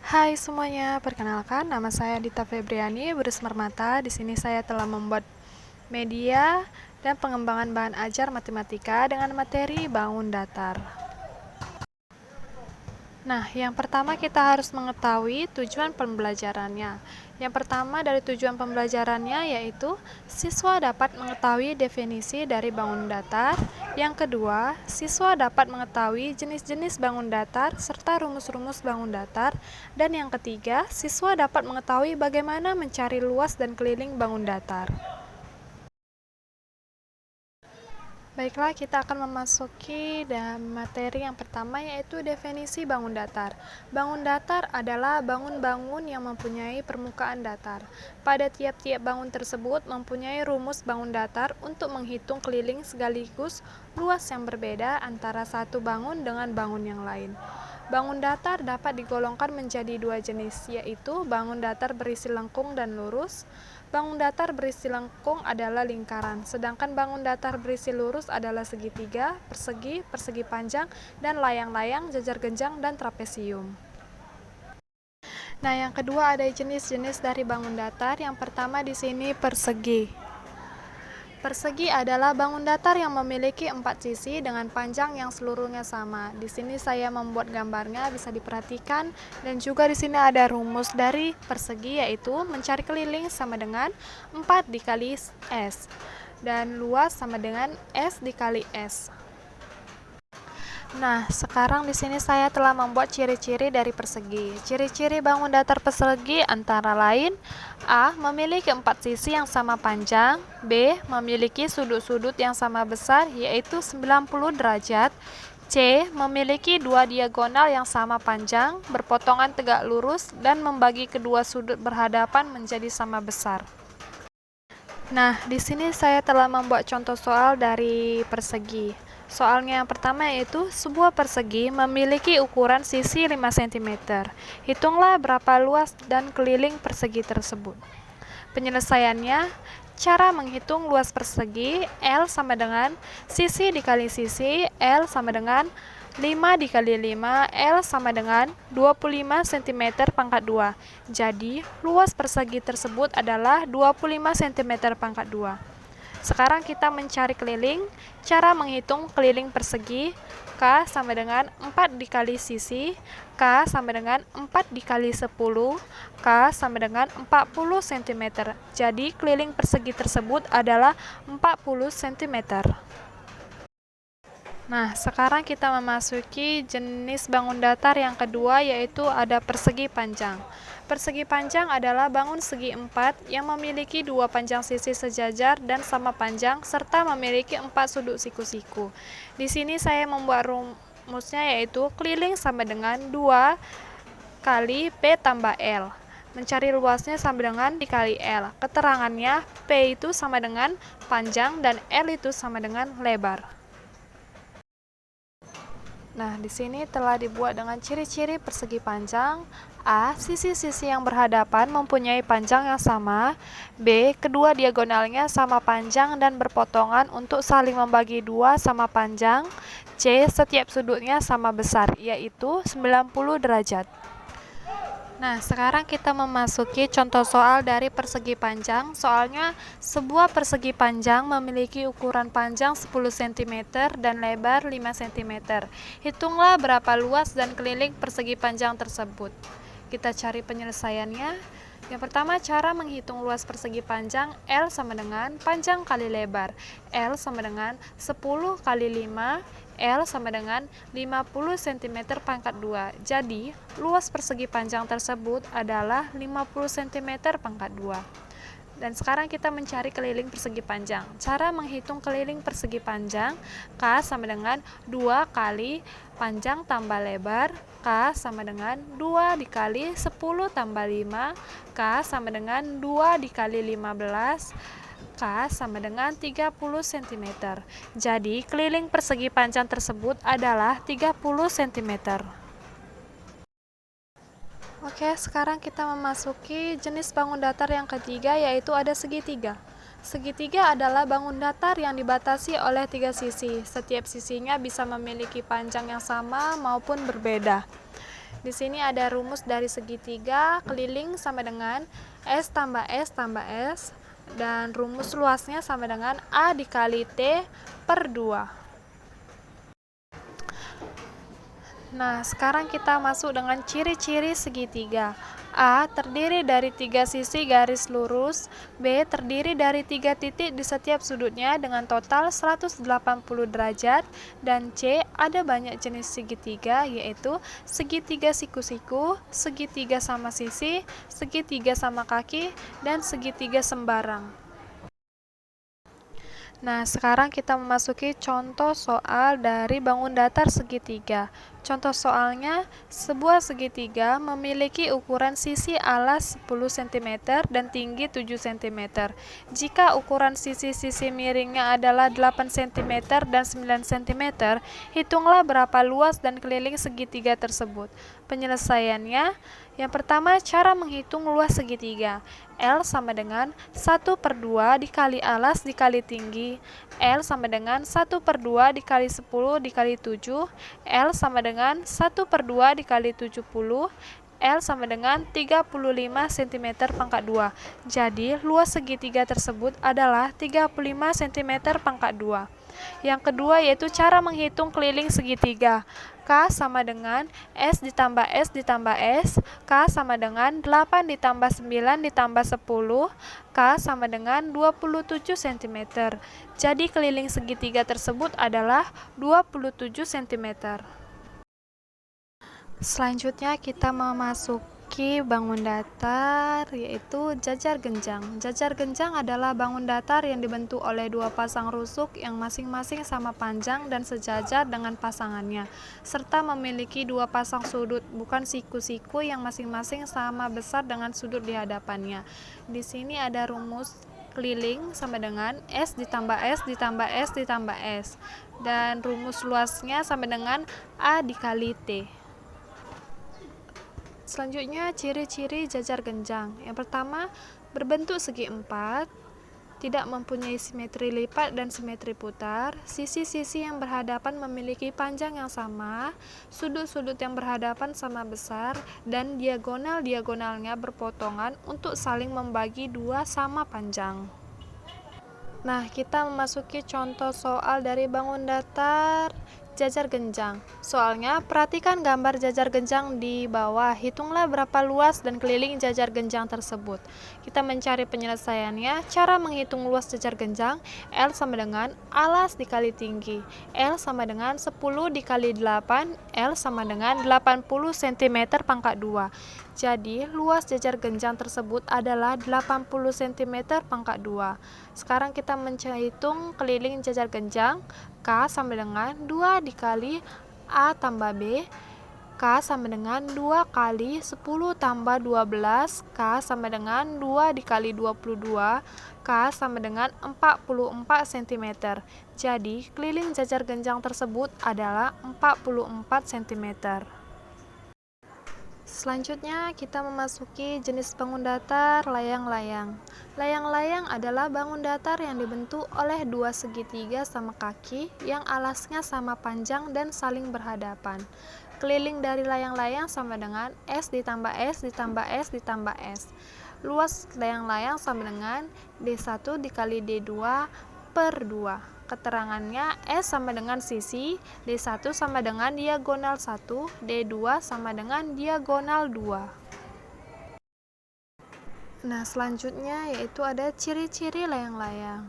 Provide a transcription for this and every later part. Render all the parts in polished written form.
Hai semuanya, perkenalkan nama saya Dita Febriani Berusmermata. Di sini saya telah membuat media dan pengembangan bahan ajar matematika dengan materi bangun datar. Nah, yang pertama kita harus mengetahui tujuan pembelajarannya. Yang pertama dari tujuan pembelajarannya yaitu siswa dapat mengetahui definisi dari bangun datar. Yang kedua, siswa dapat mengetahui jenis-jenis bangun datar serta rumus-rumus bangun datar. Dan yang ketiga, siswa dapat mengetahui bagaimana mencari luas dan keliling bangun datar. Baiklah, kita akan memasuki materi yang pertama yaitu definisi bangun datar. Bangun datar adalah bangun-bangun yang mempunyai permukaan datar. Pada tiap-tiap bangun tersebut mempunyai rumus bangun datar untuk menghitung keliling sekaligus luas yang berbeda antara satu bangun dengan bangun yang lain. Bangun datar dapat digolongkan menjadi dua jenis, yaitu bangun datar berisi lengkung dan lurus. Bangun datar berisi lengkung adalah lingkaran, sedangkan bangun datar berisi lurus adalah segitiga, persegi, persegi panjang, dan layang-layang, jajar genjang, dan trapesium. Nah, yang kedua ada jenis-jenis dari bangun datar. Yang pertama di sini persegi. Persegi adalah bangun datar yang memiliki 4 sisi dengan panjang yang seluruhnya sama. Di sini saya membuat gambarnya, bisa diperhatikan, dan juga di sini ada rumus dari persegi yaitu mencari keliling sama dengan 4 dikali S dan luas sama dengan S dikali S. Nah, sekarang di sini saya telah membuat ciri-ciri dari persegi. Ciri-ciri bangun datar persegi antara lain: A. Memiliki 4 sisi yang sama panjang. B. Memiliki sudut-sudut yang sama besar, yaitu 90 derajat. C. Memiliki 2 diagonal yang sama panjang, berpotongan tegak lurus, dan membagi kedua sudut berhadapan menjadi sama besar. Nah, di sini saya telah membuat contoh soal dari persegi. Soalnya yang pertama yaitu sebuah persegi memiliki ukuran sisi 5 cm. Hitunglah berapa luas dan keliling persegi tersebut. Penyelesaiannya, cara menghitung luas persegi, L sama dengan sisi dikali sisi, L sama dengan 5 dikali 5, L sama dengan 25 cm pangkat 2. Jadi, luas persegi tersebut adalah 25 cm pangkat 2. Sekarang kita mencari keliling. Cara menghitung keliling persegi, K sama dengan 4 dikali sisi, K sama dengan 4 dikali 10, K sama dengan 40 cm. Jadi keliling persegi tersebut adalah 40 cm. Nah, sekarang kita memasuki jenis bangun datar yang kedua yaitu ada persegi panjang. Persegi panjang adalah bangun segi 4 yang memiliki 2 panjang sisi sejajar dan sama panjang serta memiliki 4 sudut siku-siku. Di sini saya membuat rumusnya yaitu keliling sama dengan 2 kali P tambah L. Mencari luasnya sama dengan dikali L. Keterangannya P itu sama dengan panjang dan L itu sama dengan lebar. Nah, di sini telah dibuat dengan ciri-ciri persegi panjang. A. Sisi-sisi yang berhadapan mempunyai panjang yang sama. B. Kedua diagonalnya sama panjang dan berpotongan untuk saling membagi 2 sama panjang. C. Setiap sudutnya sama besar, yaitu 90 derajat. Nah, sekarang kita memasuki contoh soal dari persegi panjang. Soalnya, sebuah persegi panjang memiliki ukuran panjang 10 cm dan lebar 5 cm. Hitunglah berapa luas dan keliling persegi panjang tersebut. Kita cari penyelesaiannya. Yang pertama, cara menghitung luas persegi panjang, L sama dengan panjang kali lebar. L sama dengan 10 kali 5, L sama dengan 50 cm pangkat 2. Jadi, luas persegi panjang tersebut adalah 50 cm pangkat 2. Dan sekarang kita mencari keliling persegi panjang. Cara menghitung keliling persegi panjang, K sama dengan 2 kali panjang tambah lebar, K sama dengan 2 dikali 10 tambah 5, K sama dengan 2 dikali 15, K sama dengan 30 cm. Jadi, keliling persegi panjang tersebut adalah 30 cm. Oke, sekarang kita memasuki jenis bangun datar yang ketiga yaitu ada segitiga. Segitiga adalah bangun datar yang dibatasi oleh 3 sisi. Setiap sisinya bisa memiliki panjang yang sama maupun berbeda. Di sini ada rumus dari segitiga keliling sama dengan S tambah S tambah S, dan rumus luasnya sama dengan A dikali T per 2. Nah, sekarang kita masuk dengan ciri-ciri segitiga. A terdiri dari 3 sisi garis lurus, B terdiri dari 3 titik di setiap sudutnya dengan total 180 derajat, dan C ada banyak jenis segitiga, yaitu segitiga siku-siku, segitiga sama sisi, segitiga sama kaki, dan segitiga sembarang. Nah, sekarang kita memasuki contoh soal dari bangun datar segitiga. Contoh soalnya, sebuah segitiga memiliki ukuran sisi alas 10 cm dan tinggi 7 cm. Jika ukuran sisi-sisi miringnya adalah 8 cm dan 9 cm, hitunglah berapa luas dan keliling segitiga tersebut. Penyelesaiannya, yang pertama, cara menghitung luas segitiga. L sama dengan 1/2 dikali alas dikali tinggi. L sama dengan 1/2 dikali 10 dikali 7. L sama dengan 1/2 dikali 70. L sama dengan 35 cm pangkat 2. Jadi, luas segitiga tersebut adalah 35 cm pangkat 2. Yang kedua yaitu cara menghitung keliling segitiga. K sama dengan S ditambah S ditambah S. K sama dengan 8 ditambah 9 ditambah 10. K sama dengan 27 cm. Jadi keliling segitiga tersebut adalah 27 cm. Selanjutnya kita memasuki bangun datar, yaitu jajar genjang. Jajar genjang adalah bangun datar yang dibentuk oleh dua pasang rusuk yang masing-masing sama panjang dan sejajar dengan pasangannya, serta memiliki dua pasang sudut, bukan siku-siku, yang masing-masing sama besar dengan sudut di hadapannya. Di sini ada rumus keliling sama dengan S ditambah S ditambah S ditambah S, dan rumus luasnya sama dengan A dikali T. Selanjutnya, ciri-ciri jajar genjang. Yang pertama, berbentuk segi empat, tidak mempunyai simetri lipat dan simetri putar, sisi-sisi yang berhadapan memiliki panjang yang sama, sudut-sudut yang berhadapan sama besar, dan diagonal-diagonalnya berpotongan untuk saling membagi dua sama panjang. Nah, kita memasuki contoh soal dari bangun datar jajar genjang. Soalnya, perhatikan gambar jajar genjang di bawah. Hitunglah berapa luas dan keliling jajar genjang tersebut. Kita mencari penyelesaiannya. Cara menghitung luas jajar genjang, L sama dengan alas dikali tinggi. L sama dengan 10 dikali 8. L sama dengan 80 cm pangkat 2. Jadi, luas jajar genjang tersebut adalah 80 cm pangkat 2. Sekarang kita menghitung keliling jajar genjang. K sama dengan 2 dikali A tambah B. K sama dengan 2 kali 10 tambah 12. K sama dengan 2 dikali 22. K sama dengan 44 cm. Jadi, keliling jajar genjang tersebut adalah 44 cm. Selanjutnya, kita memasuki jenis bangun datar layang-layang. Layang-layang adalah bangun datar yang dibentuk oleh dua segitiga sama kaki yang alasnya sama panjang dan saling berhadapan. Keliling dari layang-layang sama dengan S ditambah S ditambah S ditambah S. Luas layang-layang sama dengan D1 dikali D2 per 2. Keterangannya, S sama dengan sisi, D1 sama dengan diagonal 1, D2 sama dengan diagonal 2. Nah, selanjutnya yaitu ada ciri-ciri layang-layang.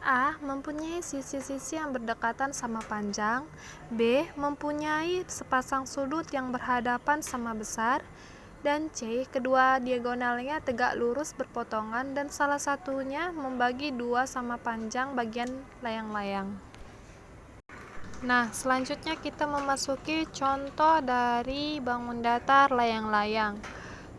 A. Mempunyai sisi-sisi yang berdekatan sama panjang. B. Mempunyai sepasang sudut yang berhadapan sama besar. Dan C. Kedua diagonalnya tegak lurus berpotongan dan salah satunya membagi dua sama panjang bagian layang-layang. Nah, selanjutnya kita memasuki contoh dari bangun datar layang-layang.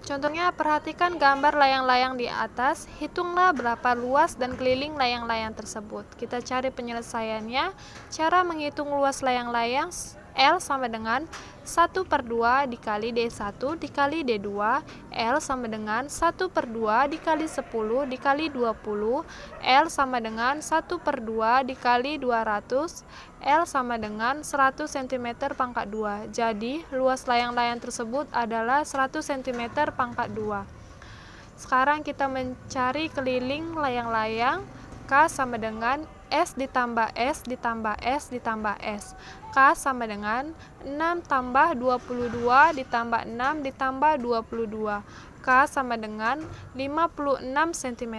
Contohnya, perhatikan gambar layang-layang di atas, hitunglah berapa luas dan keliling layang-layang tersebut. Kita cari penyelesaiannya. Cara menghitung luas layang-layang L sama dengan 1/2 dikali D1 dikali D2. L sama dengan 1/2 dikali 10 dikali 20. L sama dengan 1/2 dikali 200. L sama dengan 100 cm pangkat 2. Jadi, luas layang-layang tersebut adalah 100 cm pangkat 2. Sekarang kita mencari keliling layang-layang. K sama dengan S ditambah S ditambah S ditambah S. K sama dengan 6 tambah 22 ditambah 6 ditambah 22. K sama dengan 56 cm.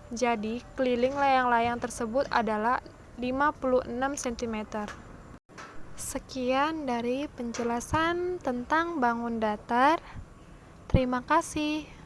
Jadi, keliling layang-layang tersebut adalah 56 cm. Sekian dari penjelasan tentang bangun datar. Terima kasih.